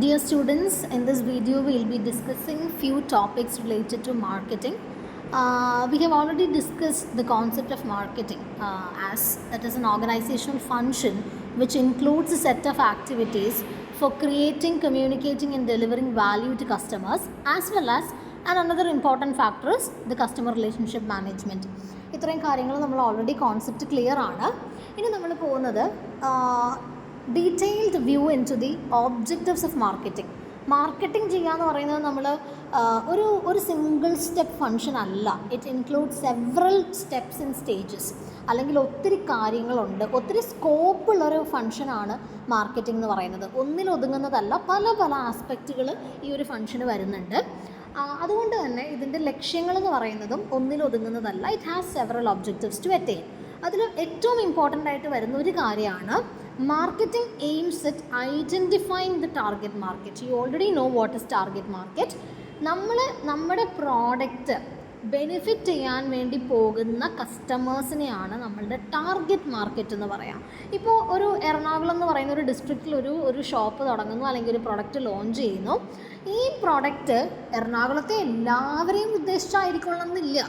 Dear students, in this video we will be discussing few topics related to marketing. We have already discussed the concept of marketing as it is an organizational function which includes a set of activities for creating, communicating and delivering value to customers, as well as another important factor is the customer relationship management. ഇത്രയും കാര്യങ്ങൾ നമ്മൾ already concept clear ആണ്. ഇനി നമ്മൾ പോകുന്നത് detailed view into the objectives of marketing. Marketing ചെയ്യുക എന്ന് പറയുന്നത് നമ്മൾ ഒരു സിംഗിൾ സ്റ്റെപ്പ് ഫങ്ഷൻ അല്ല. It include several steps in stages, അല്ലെങ്കിൽ ഒത്തിരി കാര്യങ്ങളുണ്ട്, ഒത്തിരി സ്കോപ്പുള്ളൊരു ഫങ്ഷനാണ് മാർക്കറ്റിംഗ് എന്ന് പറയുന്നത്. ഒന്നിലൊതുങ്ങുന്നതല്ല, പല പല ആസ്പെക്റ്റുകൾ ഈ ഒരു ഫങ്ഷന് വരുന്നുണ്ട്. അതുകൊണ്ട് തന്നെ ഇതിൻ്റെ ലക്ഷ്യങ്ങളെന്ന് പറയുന്നതും ഒന്നിലൊതുങ്ങുന്നതല്ല. It has several objectives to attain. അതിൽ ഏറ്റവും ഇമ്പോർട്ടൻ്റ് ആയിട്ട് വരുന്ന ഒരു കാര്യമാണ് marketing aims at identifying the target market. You already know what is target market. നമ്മുടെ പ്രോഡക്റ്റ് ബെനിഫിറ്റ് ചെയ്യാൻ വേണ്ടി പോകുന്ന കസ്റ്റമേഴ്സിനെയാണ് നമ്മളുടെ ടാർഗറ്റ് മാർക്കറ്റ് എന്ന് പറയാം. ഇപ്പോൾ ഒരു എറണാകുളം എന്ന് പറയുന്ന ഒരു ഡിസ്ട്രിക്റ്റിൽ ഒരു ഷോപ്പ് തുടങ്ങുന്നു, അല്ലെങ്കിൽ ഒരു പ്രൊഡക്റ്റ് ലോഞ്ച് ചെയ്യുന്നു. ഈ പ്രൊഡക്റ്റ് എറണാകുളത്തെ എല്ലാവരെയും ഉദ്ദേശിച്ചായിരിക്കണമെന്നില്ല.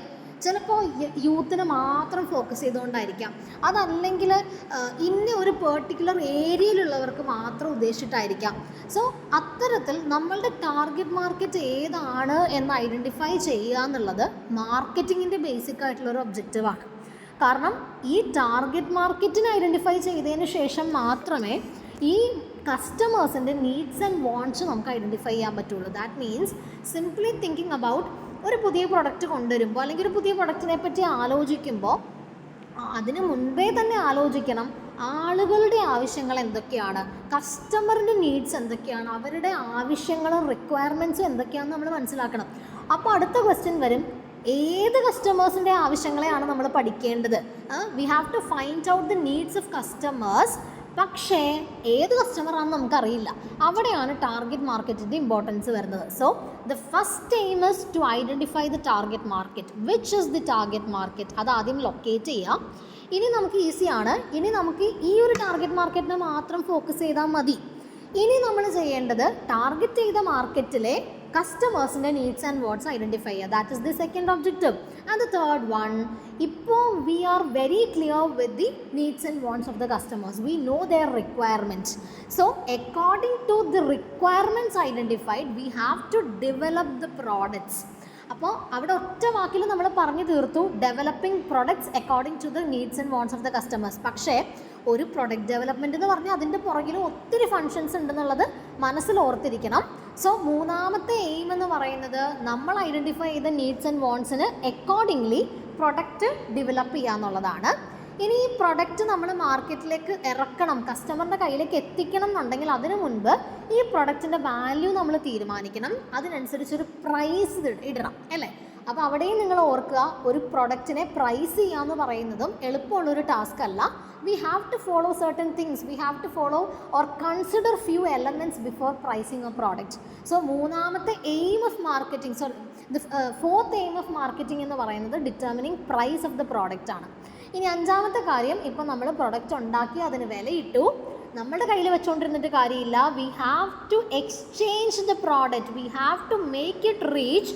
ചിലപ്പോൾ യൂത്തിനെ മാത്രം ഫോക്കസ് ചെയ്തുകൊണ്ടായിരിക്കാം, അതല്ലെങ്കിൽ ഇന്ന ഒരു പെർട്ടിക്കുലർ ഏരിയയിലുള്ളവർക്ക് മാത്രം ഉദ്ദേശിച്ചിട്ടായിരിക്കാം. സോ അത്തരത്തിൽ നമ്മളുടെ ടാർഗറ്റ് മാർക്കറ്റ് ഏതാണ് എന്ന് ഐഡൻറ്റിഫൈ ചെയ്യുക എന്നുള്ളത് മാർക്കറ്റിങ്ങിൻ്റെ ബേസിക് ആയിട്ടുള്ളൊരു ഒബ്ജക്റ്റീവാണ്. കാരണം ഈ ടാർഗറ്റ് മാർക്കറ്റിനെ ഐഡൻറ്റിഫൈ ചെയ്തതിന് ശേഷം മാത്രമേ ഈ കസ്റ്റമേഴ്സിൻ്റെ നീഡ്സ് ആൻഡ് വാണ്ട്സ് നമുക്ക് ഐഡൻറ്റിഫൈ ചെയ്യാൻ പറ്റുള്ളൂ. That means simply thinking about ഒരു പുതിയ പ്രൊഡക്റ്റ് കൊണ്ടുവരുമ്പോൾ, അല്ലെങ്കിൽ ഒരു പുതിയ പ്രൊഡക്റ്റിനെ പറ്റി ആലോചിക്കുമ്പോൾ അതിന് മുൻപേ തന്നെ ആലോചിക്കണം ആളുകളുടെ ആവശ്യങ്ങൾ എന്തൊക്കെയാണ്, കസ്റ്റമറിൻ്റെ നീഡ്സ് എന്തൊക്കെയാണ്, അവരുടെ ആവശ്യങ്ങളും റിക്വയർമെൻറ്റ്സും എന്തൊക്കെയാണെന്ന് നമ്മൾ മനസ്സിലാക്കണം. അപ്പോൾ അടുത്ത ക്വസ്റ്റ്യൻ വരും, ഏത് കസ്റ്റമേഴ്സിൻ്റെ ആവശ്യങ്ങളെയാണ് നമ്മൾ പഠിക്കേണ്ടത്? We have to find out the needs of customers. പക്ഷേ ഏത് കസ്റ്റമറാണെന്ന് നമുക്കറിയില്ല. അവിടെയാണ് ടാർഗറ്റ് മാർക്കറ്റിൻ്റെ ഇമ്പോർട്ടൻസ് വരുന്നത്. So the first aim is to identify the target market. Which is the target market? അത് ആദ്യം ലൊക്കേറ്റ് ചെയ്യാം. ഇനി നമുക്ക് ഈസിയാണ്. ഇനി നമുക്ക് ഈ ഒരു ടാർഗറ്റ് മാർക്കറ്റിനെ മാത്രം ഫോക്കസ് ചെയ്താൽ മതി. ഇനി നമ്മൾ ചെയ്യേണ്ടത് ടാർഗറ്റ് ചെയ്ത മാർക്കറ്റിലെ കസ്റ്റമേഴ്സിൻ്റെ നീഡ്സ് ആൻഡ് വാണ്ട്സ് ഐഡൻറ്റിഫൈ ചെയ്യുക. That is the second objective. And the third one, ഇപ്പോൾ we are very clear with the needs and wants of the customers. We know their requirements. So according to the requirements identified we have to develop the products. അപ്പോൾ അവിടെ ഒറ്റ വാക്കിൽ നമ്മൾ പറഞ്ഞു തീർത്തു, developing products according to the needs and wants of the customers. പക്ഷേ ഒരു product development എന്ന് പറഞ്ഞാൽ അതിൻ്റെ പുറകിൽ ഒത്തിരി ഫങ്ഷൻസ് ഉണ്ടെന്നുള്ളത് മനസ്സിൽ ഓർത്തിരിക്കണം. സോ മൂന്നാമത്തെ എയിം എന്ന് പറയുന്നത് നമ്മൾ ഐഡൻറ്റിഫൈ ചെയ്ത നീഡ്സ് ആൻഡ് വാണ്ട്സിന് അക്കോർഡിംഗ്ലി പ്രൊഡക്റ്റ് ഡെവലപ്പ് ചെയ്യുക എന്നുള്ളതാണ്. ഇനി ഈ പ്രൊഡക്റ്റ് നമ്മൾ മാർക്കറ്റിലേക്ക് ഇറക്കണം, കസ്റ്റമറിൻ്റെ കയ്യിലേക്ക് എത്തിക്കണം എന്നുണ്ടെങ്കിൽ അതിനു മുൻപ് ഈ പ്രൊഡക്റ്റിൻ്റെ വാല്യൂ നമ്മൾ തീരുമാനിക്കണം. അതിനനുസരിച്ചൊരു പ്രൈസ് ഇടണം, അല്ലേ? അപ്പോൾ അവിടെയും നിങ്ങൾ ഓർക്കുക, ഒരു പ്രൊഡക്റ്റിനെ പ്രൈസ് ചെയ്യുക എന്ന് പറയുന്നതും എളുപ്പമുള്ളൊരു ടാസ്ക് അല്ല. We have to follow certain things. We have to follow or consider few elements before pricing a product. So മൂന്നാമത്തെ aim of marketing, the fourth aim of marketing എന്ന് പറയുന്നത് determining price of the product ആണ്. ഇനി അഞ്ചാമത്തെ കാര്യം, ഇപ്പോൾ നമ്മൾ product ഉണ്ടാക്കി അതിന് വിലയിട്ടു, നമ്മുടെ കയ്യിൽ വെച്ചുകൊണ്ടിരുന്നിട്ട് കാര്യമില്ല. We have to exchange the product. We have to make it reach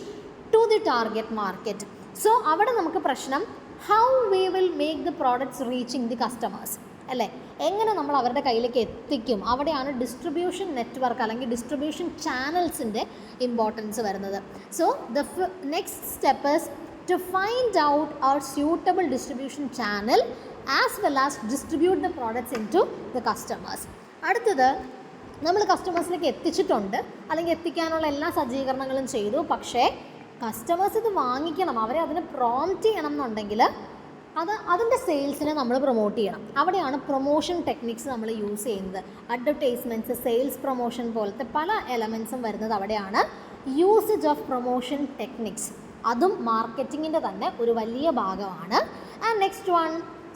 to the target market. So അവിടെ നമുക്ക് പ്രശ്നം, how we will make the products reaching the customers, അല്ലേ? എങ്ങനെ നമ്മൾ അവരുടെ കയ്യിലേക്ക് എത്തിക്കും? അവിടെയാണ് ഡിസ്ട്രിബ്യൂഷൻ നെറ്റ്വർക്ക് അല്ലെങ്കിൽ ഡിസ്ട്രിബ്യൂഷൻ ചാനൽസിൻ്റെ ഇമ്പോർട്ടൻസ് വരുന്നത്. So the next step is to find out our suitable distribution channel as well as distribute the products into the customers. അടുത്തത്, നമ്മൾ കസ്റ്റമേഴ്സിലേക്ക് എത്തിച്ചിട്ടുണ്ട്, അല്ലെങ്കിൽ എത്തിക്കാനുള്ള എല്ലാ സജ്ജീകരണങ്ങളും ചെയ്തു. പക്ഷേ കസ്റ്റമേഴ്സ് ഇത് വാങ്ങിക്കണം, അവരെ അതിന് പ്രോംപ്റ്റ് ചെയ്യണം എന്നുണ്ടെങ്കിൽ അതിൻ്റെ സെയിൽസിനെ നമ്മൾ പ്രൊമോട്ട് ചെയ്യണം. അവിടെയാണ് പ്രൊമോഷൻ ടെക്നിക്സ് നമ്മൾ യൂസ് ചെയ്യുന്നത്. അഡ്വർടൈസ്മെൻറ്റ്സ്, സെയിൽസ് പ്രൊമോഷൻ പോലത്തെ പല എലമെൻറ്റ്സും വരുന്നത് അവിടെയാണ്. യൂസേജ് ഓഫ് പ്രൊമോഷൻ ടെക്നിക്സ് അതും മാർക്കറ്റിങ്ങിൻ്റെ തന്നെ ഒരു വലിയ ഭാഗമാണ്. And next one,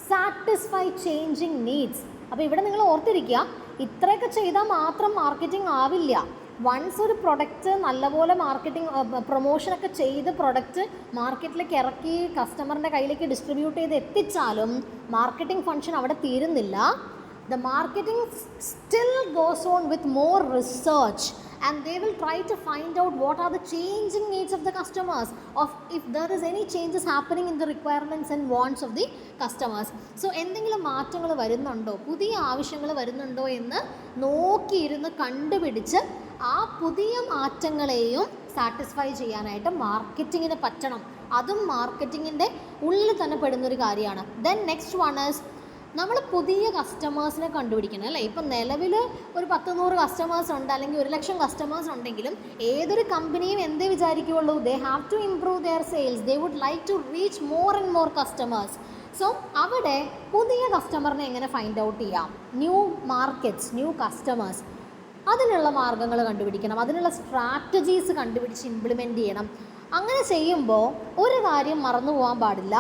satisfy changing needs. അപ്പോൾ ഇവിടെ നിങ്ങൾ ഓർത്തിരിക്കുക, ഇത്രയൊക്കെ ചെയ്താൽ മാത്രം മാർക്കറ്റിംഗ് ആവില്ല. വൺസ് ഒരു പ്രൊഡക്റ്റ് നല്ലപോലെ മാർക്കറ്റിംഗ് പ്രൊമോഷനൊക്കെ ചെയ്ത് പ്രൊഡക്റ്റ് മാർക്കറ്റിലേക്ക് ഇറക്കി കസ്റ്റമറിൻ്റെ കയ്യിലേക്ക് ഡിസ്ട്രിബ്യൂട്ട് ചെയ്ത് എത്തിച്ചാലും മാർക്കറ്റിംഗ് ഫങ്ഷൻ അവിടെ തീരുന്നില്ല. The marketing still goes on with more research, and they will try to find out what are the changing needs of the customers, of if there is any changes happening in the requirements and wants of the customers. So എന്തെങ്കിലും മാറ്റങ്ങൾ വരുന്നുണ്ടോ, പുതിയ ആവശ്യങ്ങൾ വരുന്നുണ്ടോ എന്ന് നോക്കിയിരുന്ന് കണ്ടുപിടിച്ച് ആ പുതിയ മാറ്റങ്ങളെയും സാറ്റിസ്ഫൈ ചെയ്യാനായിട്ട് മാർക്കറ്റിങ്ങിന് പറ്റണം. അതും മാർക്കറ്റിങ്ങിൻ്റെ ഉള്ളിൽ തന്നെ പെടുന്നൊരു കാര്യമാണ്. ദെൻ നെക്സ്റ്റ് വൺ ഈസ് നമ്മൾ പുതിയ കസ്റ്റമേഴ്സിനെ കണ്ടുപിടിക്കണം അല്ലേ. ഇപ്പം നിലവിൽ ഒരു 100 കസ്റ്റമേഴ്സ് ഉണ്ട്, അല്ലെങ്കിൽ 1,00,000 കസ്റ്റമേഴ്സ് ഉണ്ടെങ്കിലും ഏതൊരു കമ്പനിയും എന്തേ വിചാരിക്കുകയുള്ളൂ, they have to improve their sales, they would like to reach more and more customers. So അവിടെ പുതിയ കസ്റ്റമറിനെ എങ്ങനെ ഫൈൻഡ് ഔട്ട് ചെയ്യാം, ന്യൂ മാർക്കറ്റ്സ്, ന്യൂ കസ്റ്റമേഴ്സ്, അതിനുള്ള മാർഗ്ഗങ്ങൾ കണ്ടുപിടിക്കണം, അതിനുള്ള സ്ട്രാറ്റജീസ് കണ്ടുപിടിച്ച് ഇംപ്ലിമെൻറ്റ് ചെയ്യണം. അങ്ങനെ ചെയ്യുമ്പോൾ ഒരു കാര്യം മറന്നു പോകാൻ പാടില്ല,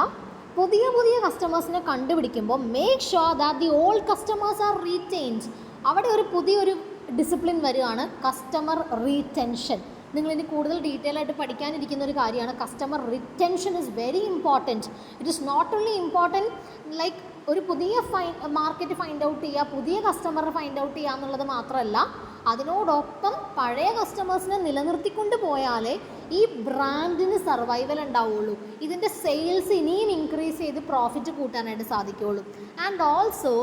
പുതിയ പുതിയ കസ്റ്റമേഴ്സിനെ കണ്ടുപിടിക്കുമ്പോൾ make sure that the old customers are retained. അവിടെ ഒരു പുതിയൊരു ഡിസിപ്ലിൻ വരികയാണ്, കസ്റ്റമർ റീറ്റെൻഷൻ. നിങ്ങളിനി കൂടുതൽ ഡീറ്റെയിൽ ആയിട്ട് പഠിക്കാനിരിക്കുന്ന ഒരു കാര്യമാണ്. Customer retention is very important. It is not only important like ഒരു പുതിയ മാർക്കറ്റ് ഫൈൻഡ് ഔട്ട് ചെയ്യുക, പുതിയ കസ്റ്റമറെ ഫൈൻഡ് ഔട്ട് ചെയ്യുക എന്നുള്ളത് മാത്രമല്ല, അതിനോടൊപ്പം പഴയ കസ്റ്റമേഴ്സിനെ നിലനിർത്തിക്കൊണ്ട് പോയാലേ ഈ ബ്രാൻഡിന് സർവൈവൽ ഉണ്ടാവുള്ളൂ, ഇതിൻ്റെ സെയിൽസ് ഇനിയും ഇൻക്രീസ് ചെയ്ത് പ്രോഫിറ്റ് കൂട്ടാനായിട്ട് സാധിക്കുകയുള്ളൂ. ആൻഡ് ഓൾസോ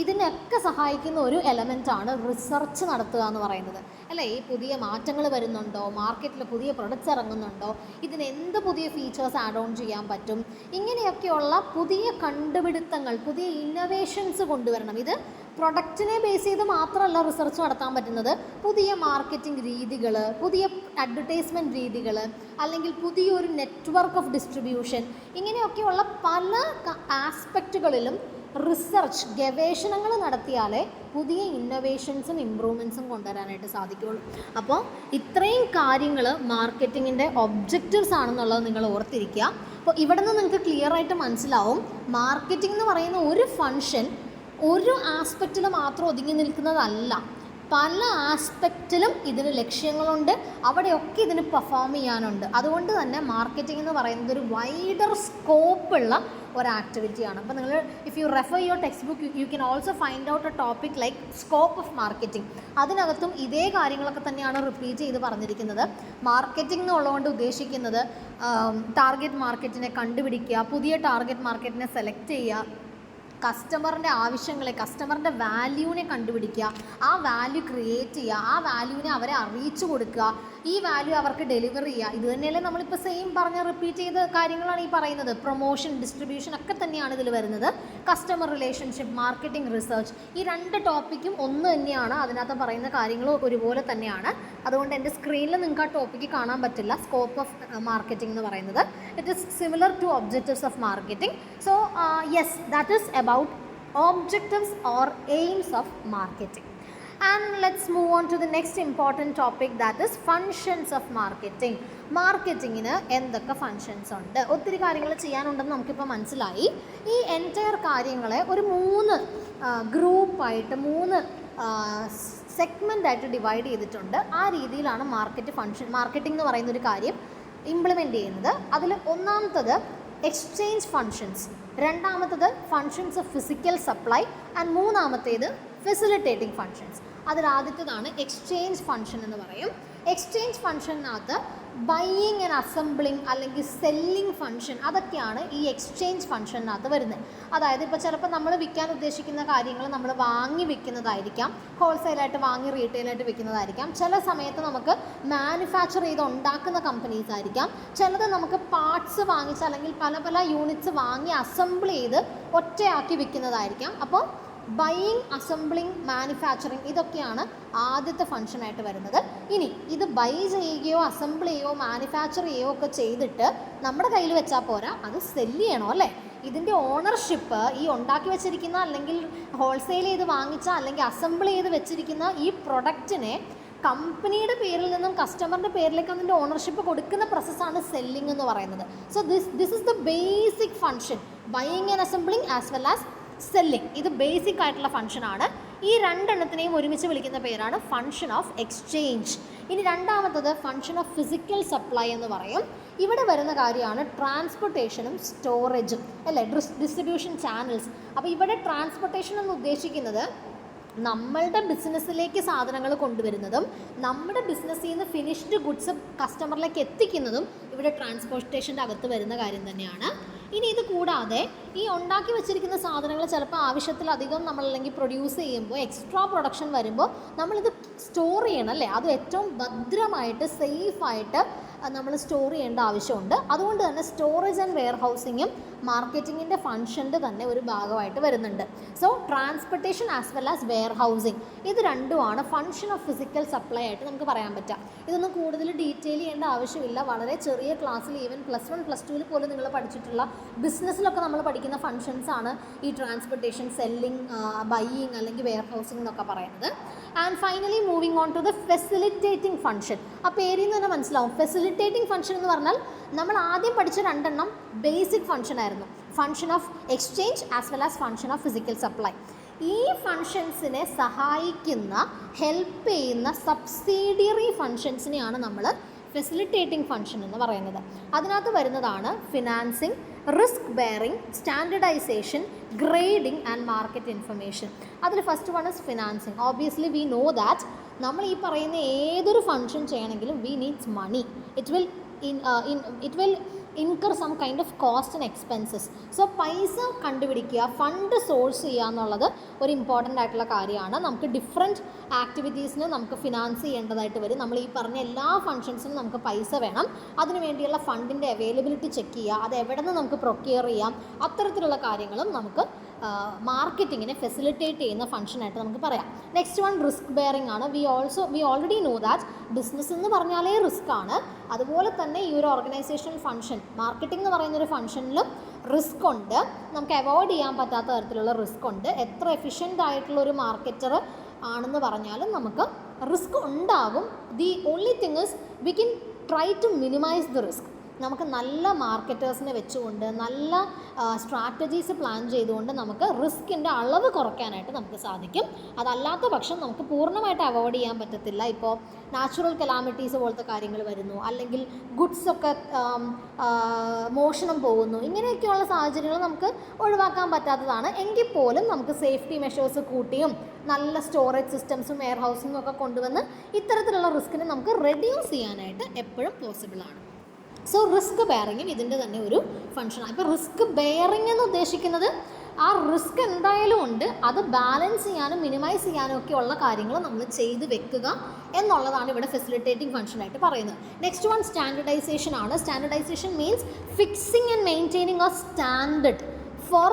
ഇതിനൊക്കെ സഹായിക്കുന്ന ഒരു എലമെൻറ്റാണ് റിസർച്ച് നടത്തുക എന്ന് പറയുന്നത് അല്ലേ. ഈ പുതിയ മാറ്റങ്ങൾ വരുന്നുണ്ടോ, മാർക്കറ്റിൽ പുതിയ പ്രൊഡക്ട്സ് ഇറങ്ങുന്നുണ്ടോ, ഇതിന് എന്ത് പുതിയ ഫീച്ചേഴ്സ് ആഡ് ഓൺ ചെയ്യാൻ പറ്റും, ഇങ്ങനെയൊക്കെയുള്ള പുതിയ കണ്ടുപിടുത്തങ്ങൾ, പുതിയ ഇന്നോവേഷൻസ് കൊണ്ടുവരണം. ഇത് പ്രൊഡക്റ്റിനെ ബേസ് ചെയ്ത് മാത്രമല്ല റിസർച്ച് നടത്താൻ പറ്റുന്നത്, പുതിയ മാർക്കറ്റിംഗ് രീതികൾ, പുതിയ അഡ്വർടൈസ്മെൻറ്റ് രീതികൾ, അല്ലെങ്കിൽ പുതിയൊരു നെറ്റ്വർക്ക് ഓഫ് ഡിസ്ട്രിബ്യൂഷൻ, ഇങ്ങനെയൊക്കെയുള്ള പല ആസ്പെക്റ്റുകളിലും റിസർച്ച്, ഗവേഷണങ്ങൾ നടത്തിയാലേ പുതിയ ഇന്നോവേഷൻസും ഇമ്പ്രൂവ്മെൻറ്റ്സും കൊണ്ടുവരാനായിട്ട് സാധിക്കുകയുള്ളൂ. അപ്പോൾ ഇത്രയും കാര്യങ്ങൾ മാർക്കറ്റിങ്ങിൻ്റെ ഒബ്ജക്റ്റീവ്സ് ആണെന്നുള്ളത് നിങ്ങൾ ഓർത്തിരിക്കുക. അപ്പോൾ ഇവിടെ നിന്ന് നിങ്ങൾക്ക് ക്ലിയർ ആയിട്ട് മനസ്സിലാവും, മാർക്കറ്റിംഗ് എന്ന് പറയുന്ന ഒരു ഫങ്ഷൻ ഒരു ആസ്പെക്റ്റിൽ മാത്രം ഒതുങ്ങി നിൽക്കുന്നതല്ല, പല ആസ്പെക്റ്റിലും ഇതിന് ലക്ഷ്യങ്ങളുണ്ട്, അവിടെയൊക്കെ ഇതിന് പെർഫോം ചെയ്യാനുണ്ട്. അതുകൊണ്ട് തന്നെ മാർക്കറ്റിംഗ് എന്ന് പറയുന്നത് ഒരു വൈഡർ സ്കോപ്പുള്ള ഒരു ആക്ടിവിറ്റിയാണ്. അപ്പോൾ നിങ്ങൾ if you refer your textbook you can also find out a topic like scope of marketing. അതിനകത്തും ഇതേ കാര്യങ്ങളൊക്കെ തന്നെയാണ് റിപ്പീറ്റ് ചെയ്ത് പറഞ്ഞിരിക്കുന്നത്. മാർക്കറ്റിംഗ് എന്നുള്ളതുകൊണ്ട് ഉദ്ദേശിക്കുന്നത് ടാർഗറ്റ് മാർക്കറ്റിനെ കണ്ടുപിടിക്കുക, പുതിയ ടാർഗറ്റ് മാർക്കറ്റിനെ സെലക്ട് ചെയ്യുക, കസ്റ്റമറിൻ്റെ ആവശ്യങ്ങളെ, കസ്റ്റമറിൻ്റെ വാല്യൂവിനെ കണ്ടുപിടിക്കുക, ആ വാല്യൂ ക്രിയേറ്റ് ചെയ്യുക, ആ വാല്യൂവിനെ അവരെ അറിയിച്ചു കൊടുക്കുക, ഈ വാല്യൂ അവർക്ക് ഡെലിവർ ചെയ്യുക. ഇത് തന്നെയല്ലേ നമ്മളിപ്പോൾ സെയിം പറഞ്ഞ റിപ്പീറ്റ് ചെയ്ത കാര്യങ്ങളാണ് ഈ പറയുന്നത്. പ്രൊമോഷൻ, ഡിസ്ട്രിബ്യൂഷൻ ഒക്കെ തന്നെയാണ് ഇതിൽ വരുന്നത്. കസ്റ്റമർ റിലേഷൻഷിപ്പ്, മാർക്കറ്റിംഗ്, റിസർച്ച്, ഈ രണ്ട് ടോപ്പിക്കും ഒന്ന് തന്നെയാണ്. അതിനകത്ത് പറയുന്ന കാര്യങ്ങളും ഒരുപോലെ തന്നെയാണ്. അതുകൊണ്ട് എൻ്റെ സ്ക്രീനിൽ നിങ്ങൾക്ക് ആ ടോപ്പിക്ക് കാണാൻ പറ്റില്ല, സ്കോപ്പ് ഓഫ് മാർക്കറ്റിംഗ് എന്ന് പറയുന്നത്. It is similar to objectives of marketing. So yes, that is about objectives or aims of marketing. And let's move on to the next important topic, that is functions of marketing. മാർക്കറ്റിങ്ങിന് എന്തൊക്കെ functions ഉണ്ട്, ഒത്തിരി കാര്യങ്ങൾ ചെയ്യാനുണ്ടെന്ന് നമുക്കിപ്പോൾ മനസ്സിലായി. ഈ entire കാര്യങ്ങളെ ഒരു 3 ഗ്രൂപ്പായിട്ട് 3 സെഗ്മെൻ്റായിട്ട് ഡിവൈഡ് ചെയ്തിട്ടുണ്ട്. ആ രീതിയിലാണ് മാർക്കറ്റിംഗ് എന്ന് പറയുന്നൊരു കാര്യം ഇംപ്ലിമെൻറ്റ് ചെയ്യുന്നത്. അതിൽ ഒന്നാമത്തത് എക്സ്ചേഞ്ച് ഫങ്ഷൻസ്, രണ്ടാമത്തത് functions of physical supply, and മൂന്നാമത്തേത് ഫെസിലിറ്റേറ്റിംഗ് ഫങ്ഷൻസ്. അതിലാദ്യത്തേതാണ് എക്സ്ചേഞ്ച് ഫങ്ഷൻ എന്ന് പറയും. എക്സ്ചേഞ്ച് ഫങ്ഷനകത്ത് ബൈയിങ് ആൻഡ് അസംബ്ലിങ് അല്ലെങ്കിൽ സെല്ലിംഗ് ഫങ്ഷൻ, അതൊക്കെയാണ് ഈ എക്സ്ചേഞ്ച് ഫങ്ഷനകത്ത് വരുന്നത്. അതായത് ഇപ്പോൾ ചിലപ്പോൾ നമ്മൾ വിൽക്കാൻ ഉദ്ദേശിക്കുന്ന കാര്യങ്ങൾ നമ്മൾ വാങ്ങി വിൽക്കുന്നതായിരിക്കാം, ഹോൾസെയിലായിട്ട് വാങ്ങി റീറ്റെയിലായിട്ട് വിൽക്കുന്നതായിരിക്കാം. ചില സമയത്ത് നമുക്ക് മാനുഫാക്ചർ ചെയ്ത് ഉണ്ടാക്കുന്ന കമ്പനീസ് ആയിരിക്കാം. ചിലത് നമുക്ക് പാർട്സ് വാങ്ങിച്ച് അല്ലെങ്കിൽ പല പല യൂണിറ്റ്സ് വാങ്ങി അസംബിൾ ചെയ്ത് ഒറ്റയാക്കി വിൽക്കുന്നതായിരിക്കാം. അപ്പോൾ ബൈയിങ്, അസംബ്ലിങ്, മാനുഫാക്ചറിങ്, ഇതൊക്കെയാണ് ആദ്യത്തെ ഫങ്ഷനായിട്ട് വരുന്നത്. ഇനി ഇത് ബൈ ചെയ്യുകയോ അസംബിൾ ചെയ്യുകയോ മാനുഫാക്ചർ ചെയ്യുകയോ ഒക്കെ ചെയ്തിട്ട് നമ്മുടെ കയ്യിൽ വെച്ചാൽ പോരാ, അത് സെല്ല് ചെയ്യണോ അല്ലേ. ഇതിൻ്റെ ഓണർഷിപ്പ് ഈ ഉണ്ടാക്കി വെച്ചിരിക്കുന്ന അല്ലെങ്കിൽ ഹോൾസെയിൽ ചെയ്ത് വാങ്ങിച്ച അല്ലെങ്കിൽ അസംബിൾ ചെയ്ത് വെച്ചിരിക്കുന്ന ഈ പ്രൊഡക്റ്റിനെ കമ്പനിയുടെ പേരിൽ നിന്നും കസ്റ്റമറിൻ്റെ പേരിലേക്ക് അതിൻ്റെ ഓണർഷിപ്പ് കൊടുക്കുന്ന പ്രോസസ്സാണ് സെല്ലിംഗ് എന്ന് പറയുന്നത്. So this is the basic function, buying and assembling as well as selling. ഇത് ബേസിക് ആയിട്ടുള്ള ഫങ്ഷനാണ്. ഈ രണ്ടെണ്ണത്തിനെയും ഒരുമിച്ച് വിളിക്കുന്ന പേരാണ് ഫങ്ഷൻ ഓഫ് എക്സ്ചേഞ്ച്. ഇനി രണ്ടാമത്തത് ഫങ്ഷൻ ഓഫ് ഫിസിക്കൽ സപ്ലൈ എന്ന് പറയും. ഇവിടെ വരുന്ന കാര്യമാണ് ട്രാൻസ്പോർട്ടേഷനും സ്റ്റോറേജും അല്ലേ, ഡിസ്ട്രിബ്യൂഷൻ ചാനൽസ്. അപ്പോൾ ഇവിടെ ട്രാൻസ്പോർട്ടേഷൻ എന്ന് ഉദ്ദേശിക്കുന്നത് നമ്മളുടെ ബിസിനസ്സിലേക്ക് സാധനങ്ങൾ കൊണ്ടുവരുന്നതും നമ്മുടെ ബിസിനസ്സിൽ നിന്ന് ഫിനിഷ്ഡ് ഗുഡ്സ് കസ്റ്റമറിലേക്ക് എത്തിക്കുന്നതും ഇവിടെ ട്രാൻസ്പോർട്ടേഷൻ്റെ അകത്ത് വരുന്ന കാര്യം തന്നെയാണ്. ഇനി ഇത് കൂടാതെ ഈ ഉണ്ടാക്കി വെച്ചിരിക്കുന്ന സാധനങ്ങൾ ചിലപ്പോൾ ആവശ്യത്തിലധികം നമ്മളല്ലെങ്കിൽ പ്രൊഡ്യൂസ് ചെയ്യുമ്പോൾ എക്സ്ട്രാ പ്രൊഡക്ഷൻ വരുമ്പോൾ നമ്മളിത് സ്റ്റോർ ചെയ്യണം അല്ലേ, അത് ഏറ്റവും ഭദ്രമായിട്ട് സേഫായിട്ട് നമ്മൾ സ്റ്റോർ ചെയ്യേണ്ട ആവശ്യമുണ്ട്. അതുകൊണ്ട് തന്നെ സ്റ്റോറേജ് ആൻഡ് വെയർ ഹൗസിങ്ങും മാർക്കറ്റിങ്ങിൻ്റെ ഫങ്ഷൻ്റെ തന്നെ ഒരു ഭാഗമായിട്ട് വരുന്നുണ്ട്. So transportation as well as warehousing, ഇത് രണ്ടുമാണ് ഫങ്ഷൻ ഓഫ് ഫിസിക്കൽ സപ്ലൈ ആയിട്ട് നമുക്ക് പറയാൻ പറ്റുക. ഇതൊന്നും കൂടുതൽ ഡീറ്റെയിൽ ചെയ്യേണ്ട ആവശ്യമില്ല. വളരെ ചെറിയ ക്ലാസ്സിൽ ഈവൻ +1 +2 പോലും നിങ്ങൾ പഠിച്ചിട്ടുള്ള ബിസിനസ്സിലൊക്കെ നമ്മൾ പഠിക്കുന്ന ഫങ്ഷൻസ് ആണ് ഈ ട്രാൻസ്പോർട്ടേഷൻ, സെല്ലിംഗ്, ബൈയിങ് അല്ലെങ്കിൽ വെയർ ഹൗസിംഗ് എന്നൊക്കെ പറയുന്നത്. And finally moving on to the facilitating function. ആ പേരിൽ നിന്ന് തന്നെ മനസ്സിലാവും. ഫെസിലിറ്റേറ്റിംഗ് ഫങ്ഷൻ എന്ന് പറഞ്ഞാൽ നമ്മൾ ആദ്യം പഠിച്ച രണ്ടെണ്ണം ബേസിക് ഫങ്ഷൻ ആയിരുന്നു, function of exchange as well as function of physical supply. ഈ ഫങ്ഷൻസിനെ സഹായിക്കുന്ന, ഹെൽപ്പ് ചെയ്യുന്ന സബ്സിഡിയറി ഫങ്ഷൻസിനെയാണ് നമ്മൾ ഫെസിലിറ്റേറ്റിംഗ് ഫങ്ഷൻ എന്ന് പറയുന്നത്. അതിനകത്ത് വരുന്നതാണ് financing, risk bearing, standardisation, grading and market information. അതിൽ first one is financing. Obviously we know that നമ്മൾ ഈ പറയുന്ന ഏതൊരു ഫങ്ഷൻ ചെയ്യണമെങ്കിലും we needs money. It will incur some kind of cost and expenses. So പൈസ കണ്ടുപിടിക്കുക, ഫണ്ട് സോഴ്സ് ചെയ്യുക എന്നുള്ളത് ഒരു ഇമ്പോർട്ടൻ്റ് ആയിട്ടുള്ള കാര്യമാണ്. നമുക്ക് ഡിഫറെൻറ്റ് ആക്ടിവിറ്റീസിന് നമുക്ക് ഫിനാൻസ് ചെയ്യേണ്ടതായിട്ട് വരും. നമ്മൾ ഈ പറഞ്ഞ എല്ലാ ഫങ്ഷൻസിനും നമുക്ക് പൈസ വേണം. അതിനു വേണ്ടിയുള്ള ഫണ്ടിൻ്റെ അവൈലബിലിറ്റി ചെക്ക് ചെയ്യുക, അത് എവിടെ നിന്ന് നമുക്ക് പ്രൊക്യൂർ ചെയ്യാം, അത്തരത്തിലുള്ള കാര്യങ്ങളും നമുക്ക് മാർക്കറ്റിങ്ങിനെ ഫെസിലിറ്റേറ്റ് ചെയ്യുന്ന ഫങ്ഷനായിട്ട് നമുക്ക് പറയാം. നെക്സ്റ്റ് വൺ റിസ്ക് ബെയറിംഗ് ആണ്. We already know that business എന്ന് പറഞ്ഞാലേ റിസ്ക് ആണ്. അതുപോലെ തന്നെ ഈ ഒരു ഓർഗനൈസേഷണൽ ഫങ്ഷൻ, മാർക്കറ്റിംഗ് എന്ന് പറയുന്നൊരു ഫങ്ഷനിലും റിസ്ക് ഉണ്ട്. നമുക്ക് അവോയ്ഡ് ചെയ്യാൻ പറ്റാത്ത തരത്തിലുള്ള റിസ്ക് ഉണ്ട്. എത്ര എഫിഷ്യൻ്റ് ആയിട്ടുള്ള ഒരു മാർക്കറ്റർ ആണെന്ന് പറഞ്ഞാലും നമുക്ക് റിസ്ക് ഉണ്ടാകും. The only thing is we can try to minimise the risk. നമുക്ക് നല്ല മാർക്കറ്റേഴ്സിനെ വെച്ചുകൊണ്ട് നല്ല സ്ട്രാറ്റജീസ് പ്ലാൻ ചെയ്തുകൊണ്ട് നമുക്ക് റിസ്കിൻ്റെ അളവ് കുറയ്ക്കാനായിട്ട് നമുക്ക് സാധിക്കും. അതല്ലാത്ത പക്ഷം നമുക്ക് പൂർണ്ണമായിട്ട് അവോയ്ഡ് ചെയ്യാൻ പറ്റത്തില്ല. ഇപ്പോൾ നാച്ചുറൽ കലാമിറ്റീസ് പോലത്തെ കാര്യങ്ങൾ വരുന്നു, അല്ലെങ്കിൽ ഗുഡ്സൊക്കെ മോഷണം പോകുന്നു, ഇങ്ങനെയൊക്കെയുള്ള സാഹചര്യങ്ങൾ നമുക്ക് ഒഴിവാക്കാൻ പറ്റാത്തതാണ്. എങ്കിൽ പോലും നമുക്ക് സേഫ്റ്റി മെഷേഴ്സ് കൂട്ടിയും നല്ല സ്റ്റോറേജ് സിസ്റ്റംസും വെയർ ഹൗസിങ്ങും ഒക്കെ കൊണ്ടുവന്ന് ഇത്തരത്തിലുള്ള റിസ്കിനെ നമുക്ക് റെഡ്യൂസ് ചെയ്യാനായിട്ട് എപ്പോഴും പോസിബിളാണ്. സോ റിസ്ക് ബെയറിങ്ങും ഇതിൻ്റെ തന്നെ ഒരു ഫങ്ഷനാണ്. ഇപ്പോൾ റിസ്ക് ബെയറിംഗ് എന്ന് ഉദ്ദേശിക്കുന്നത് ആ റിസ്ക് എന്തായാലും ഉണ്ട്, അത് ബാലൻസ് ചെയ്യാനും മിനിമൈസ് ചെയ്യാനും ഒക്കെ ഉള്ള കാര്യങ്ങൾ നമ്മൾ ചെയ്ത് വെക്കുക എന്നുള്ളതാണ് ഇവിടെ ഫെസിലിറ്റേറ്റിംഗ് ഫങ്ഷനായിട്ട് പറയുന്നത്. നെക്സ്റ്റ് വൺ സ്റ്റാൻഡർഡൈസേഷൻ ആണ്. Standardisation means fixing and maintaining a standard for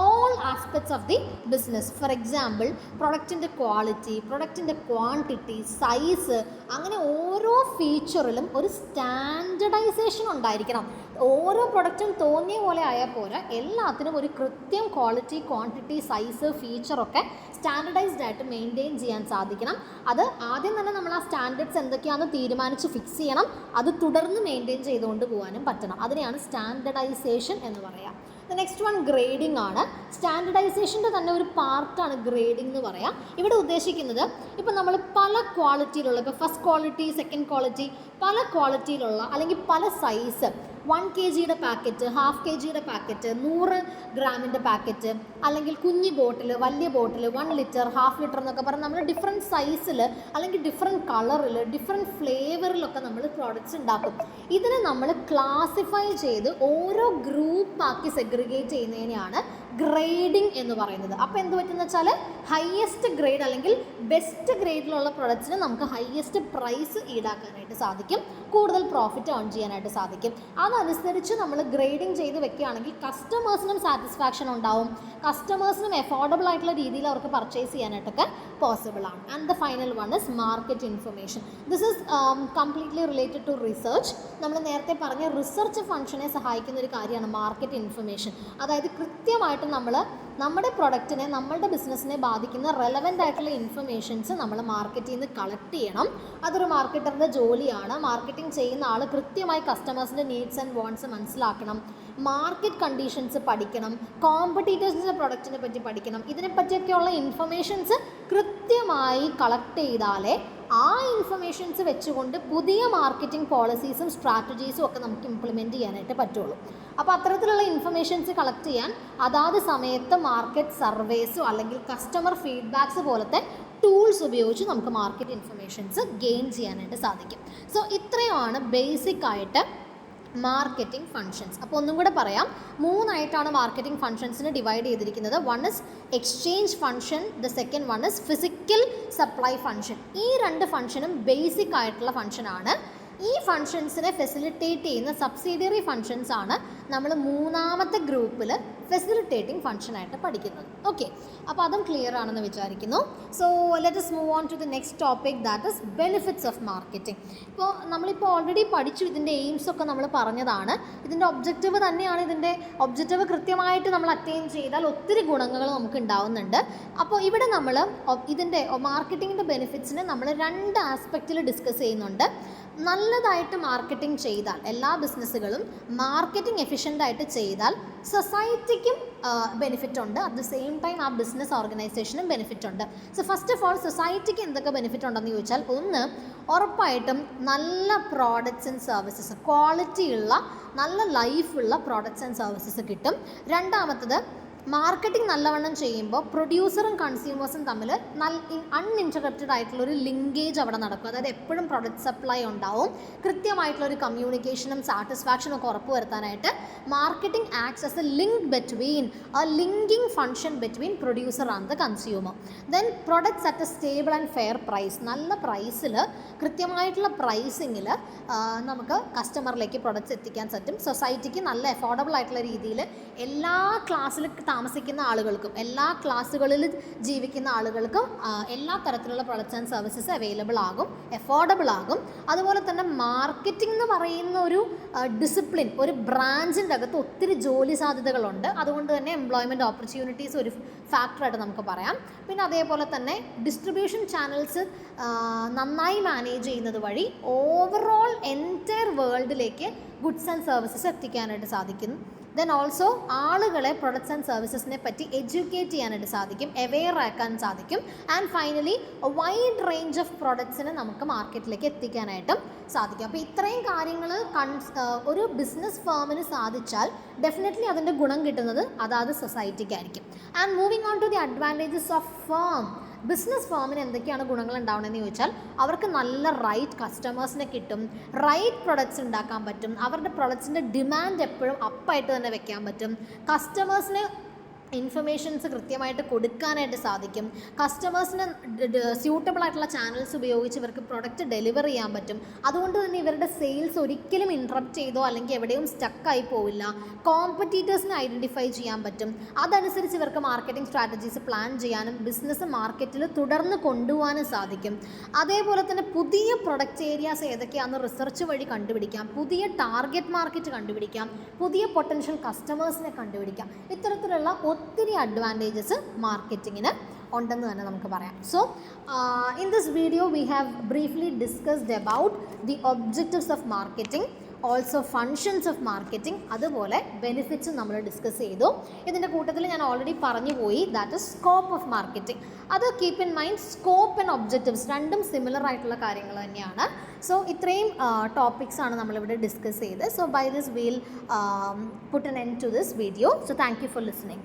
all aspects of the business. For example, പ്രൊഡക്റ്റിൻ്റെ ക്വാളിറ്റി, പ്രൊഡക്റ്റിൻ്റെ ക്വാണ്ടിറ്റി, സൈസ്, അങ്ങനെ ഓരോ ഫീച്ചറിലും ഒരു സ്റ്റാൻഡർഡൈസേഷൻ ഉണ്ടായിരിക്കണം. ഓരോ പ്രൊഡക്റ്റും തോന്നിയ പോലെ ആയാൽ പോരാ, എല്ലാത്തിനും ഒരു കൃത്യം ക്വാളിറ്റി, ക്വാണ്ടിറ്റി, സൈസ്, ഫീച്ചറൊക്കെ സ്റ്റാൻഡർഡൈസ്ഡ് ആയിട്ട് മെയിൻറ്റെയിൻ ചെയ്യാൻ സാധിക്കണം. അത് ആദ്യം തന്നെ നമ്മൾ ആ സ്റ്റാൻഡേർഡ്സ് എന്തൊക്കെയാണെന്ന് തീരുമാനിച്ച് ഫിക്സ് ചെയ്യണം. അത് തുടർന്ന് മെയിൻറ്റെയിൻ ചെയ്തുകൊണ്ട് പോകാനും പറ്റണം. അതിനെയാണ് സ്റ്റാൻഡർഡൈസേഷൻ എന്ന് പറയാം. നെക്സ്റ്റ് വൺ ഗ്രേഡിംഗ് ആണ്. സ്റ്റാൻഡർഡൈസേഷൻ്റെ തന്നെ ഒരു പാർട്ടാണ് ഗ്രേഡിംഗ് എന്ന് പറയാം. ഇവിടെ ഉദ്ദേശിക്കുന്നത് ഇപ്പോൾ നമ്മൾ പല ക്വാളിറ്റിയിലുള്ള, ഇപ്പോൾ ഫസ്റ്റ് ക്വാളിറ്റി, സെക്കൻഡ് ക്വാളിറ്റി, പല ക്വാളിറ്റിയിലുള്ള അല്ലെങ്കിൽ പല സൈസ്, 1 kgയുടെ പാക്കറ്റ്, 1/2 kgയുടെ പാക്കറ്റ്, 100 ഗ്രാമിൻ്റെ പാക്കറ്റ്, അല്ലെങ്കിൽ കുഞ്ഞി ബോട്ടിൽ, വലിയ ബോട്ടിൽ, 1 ലിറ്റർ, 1/2 ലിറ്റർ എന്നൊക്കെ പറഞ്ഞാൽ നമ്മൾ ഡിഫറെൻറ്റ് സൈസിൽ അല്ലെങ്കിൽ ഡിഫറെൻറ്റ് കളറിൽ, ഡിഫറെൻറ്റ് ഫ്ലേവറിലൊക്കെ നമ്മൾ പ്രോഡക്റ്റ്സ് ഉണ്ടാക്കും. ഇതിനെ നമ്മൾ ക്ലാസിഫൈ ചെയ്ത് ഓരോ ഗ്രൂപ്പാക്കി സെഗ്രിഗേറ്റ് ചെയ്യുന്നതിനെയാണ് ഗ്രേഡിംഗ് എന്ന് പറയുന്നത്. അപ്പോൾ എന്ത് പറ്റുമെന്ന് വെച്ചാൽ ഹയസ്റ്റ് ഗ്രേഡ് അല്ലെങ്കിൽ ബെസ്റ്റ് ഗ്രേഡിലുള്ള പ്രൊഡക്ട്സിന് നമുക്ക് ഹയസ്റ്റ് പ്രൈസ് ഈടാക്കാനായിട്ട് സാധിക്കും, കൂടുതൽ പ്രോഫിറ്റ് ഏൺ ചെയ്യാനായിട്ട് സാധിക്കും. അതനുസരിച്ച് നമ്മൾ ഗ്രേഡിംഗ് ചെയ്ത് വെക്കുകയാണെങ്കിൽ കസ്റ്റമേഴ്സിനും സാറ്റിസ്ഫാക്ഷൻ ഉണ്ടാവും, കസ്റ്റമേഴ്സിനും എഫോർഡബിൾ ആയിട്ടുള്ള രീതിയിൽ അവർക്ക് പർച്ചേസ് ചെയ്യാനായിട്ടൊക്കെ പോസിബിൾ ആണ്. And the final one is market information. This is completely related to research. നമ്മൾ നേരത്തെ പറഞ്ഞ റിസർച്ച് ഫംഗ്ഷനെ സഹായിക്കുന്ന ഒരു കാര്യമാണ് മാർക്കറ്റ് ഇൻഫർമേഷൻ. അതായത് കൃത്യമായിട്ട് നമ്മൾ നമ്മുടെ പ്രൊഡക്റ്റിനെ, നമ്മളുടെ ബിസിനസ്സിനെ ബാധിക്കുന്ന റെലവൻ്റ് ആയിട്ടുള്ള ഇൻഫർമേഷൻസ് നമ്മൾ മാർക്കറ്റിൽ നിന്ന് കളക്ട് ചെയ്യണം. അതൊരു മാർക്കറ്ററിൻ്റെ ജോലിയാണ്. മാർക്കറ്റിംഗ് ചെയ്യുന്ന ആൾ കൃത്യമായി കസ്റ്റമേഴ്സിൻ്റെ നീഡ്സ് ആൻഡ് വാണ്ട്സ് മനസ്സിലാക്കണം. മാർക്കറ്റ് കണ്ടീഷൻസ് പഠിക്കണം, കോമ്പറ്റീറ്റേഴ്സിൻ്റെ പ്രൊഡക്റ്റിനെ പറ്റി പഠിക്കണം. ഇതിനെപ്പറ്റിയൊക്കെയുള്ള ഇൻഫർമേഷൻസ് കൃത്യമായി കളക്ട് ചെയ്താലേ ആ ഇൻഫർമേഷൻസ് വെച്ചുകൊണ്ട് പുതിയ മാർക്കറ്റിംഗ് പോളിസീസും സ്ട്രാറ്റജീസും ഒക്കെ നമുക്ക് ഇംപ്ലിമെൻറ്റ് ചെയ്യാനായിട്ട് പറ്റുള്ളൂ. അപ്പോൾ അത്തരത്തിലുള്ള ഇൻഫർമേഷൻസ് കളക്ട് ചെയ്യാൻ അതാത് സമയത്ത് മാർക്കറ്റ് സർവേസോ അല്ലെങ്കിൽ കസ്റ്റമർ ഫീഡ്ബാക്സ് പോലത്തെ ടൂൾസ് ഉപയോഗിച്ച് നമുക്ക് മാർക്കറ്റ് ഇൻഫർമേഷൻസ് ഗെയിൻ ചെയ്യാനായിട്ട് സാധിക്കും. സോ ഇത്രയുമാണ് ബേസിക് ആയിട്ട് മാർക്കറ്റിംഗ് ഫങ്ഷൻസ്. അപ്പോൾ ഒന്നും കൂടെ പറയാം, 3 ആയിട്ടാണ് മാർക്കറ്റിംഗ് ഫങ്ഷൻസിന് ഡിവൈഡ് ചെയ്തിരിക്കുന്നത്. One is exchange function, the second one is physical supply function. ഈ 2 ഫങ്ഷനും ബേസിക് ആയിട്ടുള്ള ഫങ്ഷനാണ്. ഈ ഫങ്ഷൻസിനെ ഫെസിലിറ്റേറ്റ് ചെയ്യുന്ന സബ്സിഡിയറി ഫങ്ഷൻസ് ആണ് നമ്മൾ 3ാമത്തെ ഗ്രൂപ്പിൽ ഫെസിലിറ്റേറ്റിംഗ് ഫങ്ഷനായിട്ട് പഠിക്കുന്നത്. ഓക്കെ, അപ്പോൾ അതും ക്ലിയർ ആണെന്ന് വിചാരിക്കുന്നു. So let us move on to the next topic, that is benefits of marketing. ഇപ്പോൾ നമ്മളിപ്പോൾ ഓൾറെഡി പഠിച്ചു, ഇതിൻ്റെ എയിംസ് ഒക്കെ നമ്മൾ പറഞ്ഞതാണ്. ഇതിൻ്റെ ഒബ്ജക്റ്റീവ് തന്നെയാണ്. ഇതിൻ്റെ ഒബ്ജക്റ്റീവ് കൃത്യമായിട്ട് നമ്മൾ അറ്റൈൻ ചെയ്താൽ ഒത്തിരി ഗുണങ്ങൾ നമുക്ക് ഉണ്ടാവുന്നുണ്ട്. അപ്പോൾ ഇവിടെ നമ്മൾ ഇതിൻ്റെ മാർക്കറ്റിങ്ങിൻ്റെ ബെനിഫിറ്റ്സിനെ നമ്മൾ 2 ആസ്പെക്റ്റിൽ ഡിസ്കസ് ചെയ്യുന്നുണ്ട്. നല്ലതായിട്ട് മാർക്കറ്റിംഗ് ചെയ്താൽ, എല്ലാ ബിസിനസ്സുകളും മാർക്കറ്റിംഗ് എഫിഷ്യൻ്റായിട്ട് ചെയ്താൽ സൊസൈറ്റിക്കും ബെനിഫിറ്റ് ഉണ്ട്, അറ്റ് ദ സെയിം ടൈം ആ ബിസിനസ് ഓർഗനൈസേഷനും ബെനിഫിറ്റ് ഉണ്ട്. സോ ഫസ്റ്റ് ഓഫ് ഓൾ സൊസൈറ്റിക്ക് എന്തൊക്കെ ബെനിഫിറ്റ് ഉണ്ടെന്ന് ചോദിച്ചാൽ, ഒന്ന് ഉറപ്പായിട്ടും നല്ല പ്രോഡക്റ്റ്സ് ആൻഡ് സർവീസസ്, ക്വാളിറ്റിയുള്ള നല്ല ലൈഫുള്ള പ്രോഡക്റ്റ്സ് ആൻഡ് സർവീസസ് കിട്ടും. രണ്ടാമത്തത്, മാർക്കറ്റിംഗ് നല്ലവണ്ണം ചെയ്യുമ്പോൾ പ്രൊഡ്യൂസറും കൺസ്യൂമേഴ്സും തമ്മിൽ അൺഇൻറ്ററപ്റ്റഡ് ആയിട്ടുള്ളൊരു ലിങ്കേജ് അവിടെ നടക്കും. അതായത് എപ്പോഴും പ്രൊഡക്റ്റ് സപ്ലൈ ഉണ്ടാവും. കൃത്യമായിട്ടുള്ളൊരു കമ്മ്യൂണിക്കേഷനും സാറ്റിസ്ഫാക്ഷനും ഒക്കെ ഉറപ്പുവരുത്താനായിട്ട് marketing acts as a link between linking function between producer and the consumer. Then products at a stable and fair price, നല്ല പ്രൈസിൽ, കൃത്യമായിട്ടുള്ള പ്രൈസിങ്ങിൽ നമുക്ക് കസ്റ്റമറിലേക്ക് പ്രൊഡക്ട്സ് എത്തിക്കാൻ പറ്റും. സൊസൈറ്റിക്ക് നല്ല അഫോർഡബിൾ ആയിട്ടുള്ള രീതിയിൽ എല്ലാ ക്ലാസ്സിൽ താമസിക്കുന്ന ആളുകൾക്കും, എല്ലാ ക്ലാസ്സുകളിൽ ജീവിക്കുന്ന ആളുകൾക്കും എല്ലാ തരത്തിലുള്ള പ്രൊഡക്ട്സ് ആൻഡ് സർവീസസ് അവൈലബിൾ ആകും, അഫോർഡബിൾ ആകും. അതുപോലെ തന്നെ മാർക്കറ്റിംഗ് എന്ന് പറയുന്ന ഒരു ഡിസിപ്ലിൻ, ഒരു ബ്രാഞ്ചിൻ്റെ അകത്ത് ഒത്തിരി ജോലി സാധ്യതകളുണ്ട്. അതുകൊണ്ട് തന്നെ എംപ്ലോയ്മെൻറ്റ് ഓപ്പർച്യൂണിറ്റീസ് ഒരു ഫാക്ടറായിട്ട് നമുക്ക് പറയാം. പിന്നെ അതേപോലെ തന്നെ ഡിസ്ട്രിബ്യൂഷൻ ചാനൽസ് നന്നായി മാനേജ് ചെയ്യുന്നത് വഴി ഓവറോൾ എൻറ്റയർ വേൾഡിലേക്ക് ഗുഡ്സ് ആൻഡ് സർവീസസ് എത്തിക്കാനായിട്ട് സാധിക്കും. ദെൻ ഓൾസോ ആളുകളെ പ്രൊഡക്ട്സ് ആൻഡ് സർവീസസിനെ പറ്റി എഡ്യൂക്കേറ്റ് ചെയ്യാനായിട്ട് സാധിക്കും, അവെയർ ആക്കാൻ സാധിക്കും. And finally wide range of പ്രൊഡക്ട്സിനെ നമുക്ക് മാർക്കറ്റിലേക്ക് എത്തിക്കാനായിട്ടും സാധിക്കും. അപ്പോൾ ഇത്രയും കാര്യങ്ങൾ ഒരു ബിസിനസ് ഫേമിന് സാധിച്ചാൽ ഡെഫിനറ്റ്ലി അതിൻ്റെ ഗുണം കിട്ടുന്നത് അതാത് സൊസൈറ്റിക്കായിരിക്കും. And moving on to the advantages of firm. Business ഫേമിന് എന്തൊക്കെയാണ് ഗുണങ്ങൾ ഉണ്ടാവണമെന്ന് ചോദിച്ചാൽ, അവർക്ക് നല്ല റൈറ്റ് കസ്റ്റമേഴ്സിനെ കിട്ടും, റൈറ്റ് പ്രൊഡക്ട്സ് ഉണ്ടാക്കാൻ പറ്റും, അവരുടെ പ്രൊഡക്ട്സിൻ്റെ ഡിമാൻഡ് എപ്പോഴും അപ്പായിട്ട് തന്നെ വെക്കാൻ പറ്റും, കസ്റ്റമേഴ്സിന് ഇൻഫർമേഷൻസ് കൃത്യമായിട്ട് കൊടുക്കാനായിട്ട് സാധിക്കും, കസ്റ്റമേഴ്സിന് സ്യൂട്ടബിൾ ആയിട്ടുള്ള ചാനൽസ് ഉപയോഗിച്ച് ഇവർക്ക് പ്രൊഡക്റ്റ് ഡെലിവർ ചെയ്യാൻ പറ്റും. അതുകൊണ്ട് തന്നെ ഇവരുടെ സെയിൽസ് ഒരിക്കലും ഇൻട്രപ്റ്റ് ചെയ്തോ അല്ലെങ്കിൽ എവിടെയും സ്റ്റക്കായി പോവില്ല. കോമ്പറ്റീറ്റേഴ്സിനെ ഐഡൻറ്റിഫൈ ചെയ്യാൻ പറ്റും. അതനുസരിച്ച് ഇവർക്ക് മാർക്കറ്റിംഗ് സ്ട്രാറ്റജീസ് പ്ലാൻ ചെയ്യാനും ബിസിനസ് മാർക്കറ്റിൽ തുടർന്ന് കൊണ്ടുപോകാനും സാധിക്കും. അതേപോലെ തന്നെ പുതിയ പ്രൊഡക്റ്റ് ഏരിയാസ് ഏതൊക്കെയാണെന്ന് റിസർച്ച് വഴി കണ്ടുപിടിക്കാം, പുതിയ ടാർഗറ്റ് മാർക്കറ്റ് കണ്ടുപിടിക്കാം, പുതിയ പൊട്ടൻഷ്യൽ കസ്റ്റമേഴ്സിനെ കണ്ടുപിടിക്കാം. ഇത്തരത്തിലുള്ള ഒത്തിരി അഡ്വാൻറ്റേജസ് മാർക്കറ്റിങ്ങിന് ഉണ്ടെന്ന് തന്നെ നമുക്ക് പറയാം. So in this video we have briefly discussed about the objectives of marketing, also functions of marketing, അതുപോലെ ബെനിഫിറ്റ്സും നമ്മൾ ഡിസ്കസ് ചെയ്തു. ഇതിൻ്റെ കൂട്ടത്തിൽ ഞാൻ ഓൾറെഡി പറഞ്ഞു പോയി, that is scope of marketing. അത് keep in mind, scope and objectives രണ്ടും സിമിലർ ആയിട്ടുള്ള കാര്യങ്ങൾ തന്നെയാണ്. സോ ഇത്രയും ടോപ്പിക്സാണ് നമ്മളിവിടെ ഡിസ്കസ് ചെയ്ത്. So by this will put an end to this video. So thank you for listening.